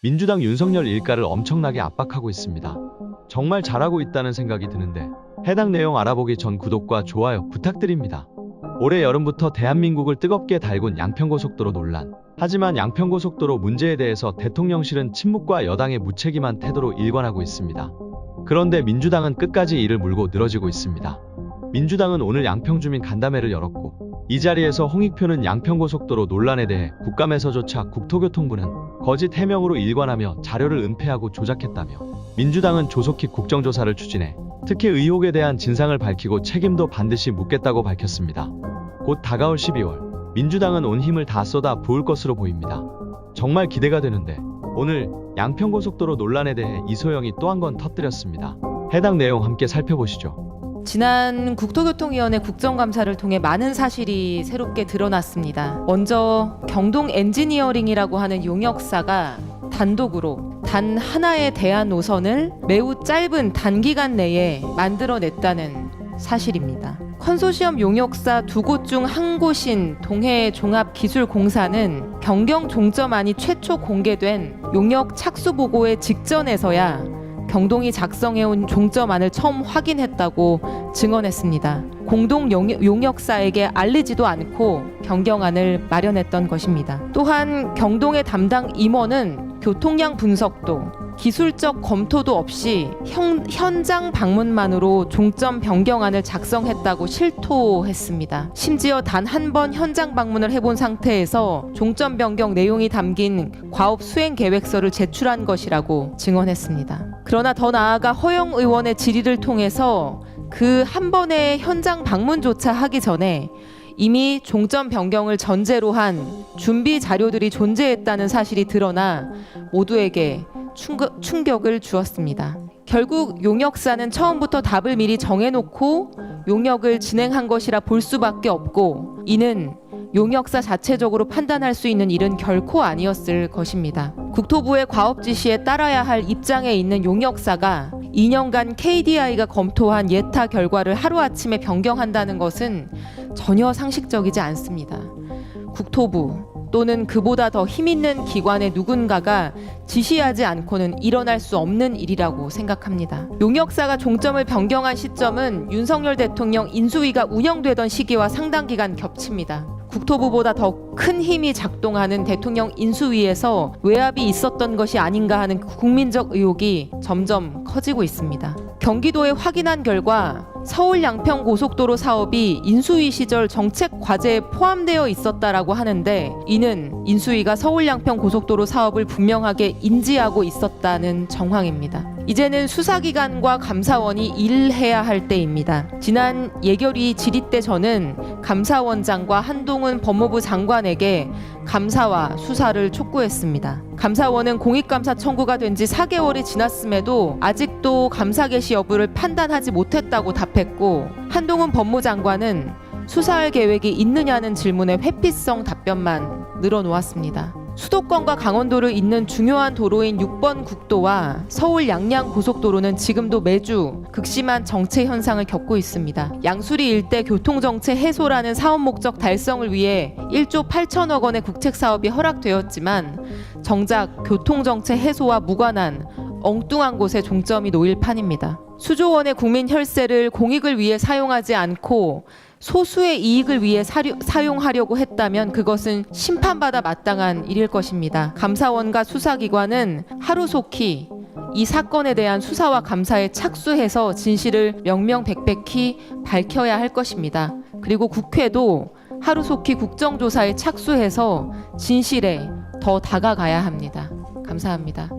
민주당 윤석열 일가를 엄청나게 압박하고 있습니다. 정말 잘하고 있다는 생각이 드는데 해당 내용 알아보기 전 구독과 좋아요 부탁드립니다. 올해 여름부터 대한민국을 뜨겁게 달군 양평고속도로 논란. 하지만 양평고속도로 문제에 대해서 대통령실은 침묵과 여당의 무책임한 태도로 일관하고 있습니다. 그런데 민주당은 끝까지 이를 물고 늘어지고 있습니다. 민주당은 오늘 양평주민 간담회를 열었고 이 자리에서 홍익표는 양평고속도로 논란에 대해 국감에서조차 국토교통부는 거짓 해명으로 일관하며 자료를 은폐하고 조작했다며 민주당은 조속히 국정조사를 추진해 특히 의혹에 대한 진상을 밝히고 책임도 반드시 묻겠다고 밝혔습니다. 곧 다가올 12월 민주당은 온 힘을 다 쏟아 부을 것으로 보입니다. 정말 기대가 되는데 오늘 양평고속도로 논란에 대해 이소영이 또 한 건 터뜨렸습니다. 해당 내용 함께 살펴보시죠. 지난 국토교통위원회 국정감사를 통해 많은 사실이 새롭게 드러났습니다. 먼저 경동 엔지니어링이라고 하는 용역사가 단독으로 단 하나의 대안 노선을 매우 짧은 단기간 내에 만들어냈다는 사실입니다. 컨소시엄 용역사 두 곳 중 한 곳인 동해종합기술공사는 경경 종점안이 최초 공개된 용역 착수 보고의 직전에서야 경동이 작성해온 종점안을 처음 확인했다고 증언했습니다. 공동 용역사에게 알리지도 않고 경경안을 마련했던 것입니다. 또한 경동의 담당 임원은 교통량 분석도 기술적 검토도 없이 현장 방문만으로 종점 변경안을 작성했다고 실토했습니다. 심지어 단 한 번 현장 방문을 해본 상태에서 종점 변경 내용이 담긴 과업 수행 계획서를 제출한 것이라고 증언했습니다. 그러나 더 나아가 허영 의원의 질의를 통해서 그 한 번의 현장 방문조차 하기 전에 이미 종점 변경을 전제로 한 준비 자료들이 존재했다는 사실이 드러나 모두에게 충격을 주었습니다. 결국 용역사는 처음부터 답을 미리 정해놓고 용역을 진행한 것이라 볼 수밖에 없고 이는 용역사 자체적으로 판단할 수 있는 일은 결코 아니었을 것입니다. 국토부의 과업 지시에 따라야 할 입장에 있는 용역사가 2년간 KDI가 검토한 예타 결과를 하루아침에 변경한다는 것은 전혀 상식적이지 않습니다. 국토부 또는 그보다 더 힘있는 기관의 누군가가 지시하지 않고는 일어날 수 없는 일이라고 생각합니다. 용역사가 종점을 변경한 시점은 윤석열 대통령 인수위가 운영되던 시기와 상당 기간 겹칩니다. 국토부보다 더 큰 힘이 작동하는 대통령 인수위에서 외압이 있었던 것이 아닌가 하는 국민적 의혹이 점점 커지고 있습니다. 경기도에 확인한 결과 서울 양평 고속도로 사업이 인수위 시절 정책 과제에 포함되어 있었다라고 하는데 이는 인수위가 서울 양평 고속도로 사업을 분명하게 인지하고 있었다는 정황입니다. 이제는 수사기관과 감사원이 일해야 할 때입니다. 지난 예결위 질의 때 저는 감사원장과 한동훈 법무부 장관에게 감사와 수사를 촉구했습니다. 감사원은 공익감사 청구가 된 지 4개월이 지났음에도 아직도 감사 개시 여부를 판단하지 못했다고 답했고 한동훈 법무장관은 수사할 계획이 있느냐는 질문에 회피성 답변만 늘어놓았습니다. 수도권과 강원도를 잇는 중요한 도로인 6번 국도와 서울 양양 고속도로는 지금도 매주 극심한 정체 현상을 겪고 있습니다. 양수리 일대 교통정체 해소라는 사업 목적 달성을 위해 1조 8천억 원의 국책사업이 허락되었지만 정작 교통정체 해소와 무관한 엉뚱한 곳에 종점이 놓일 판입니다. 수조 원의 국민 혈세를 공익을 위해 사용하지 않고 소수의 이익을 위해 사용하려고 했다면 그것은 심판받아 마땅한 일일 것입니다. 감사원과 수사기관은 하루속히 이 사건에 대한 수사와 감사에 착수해서 진실을 명명백백히 밝혀야 할 것입니다. 그리고 국회도 하루속히 국정조사에 착수해서 진실에 더 다가가야 합니다. 감사합니다.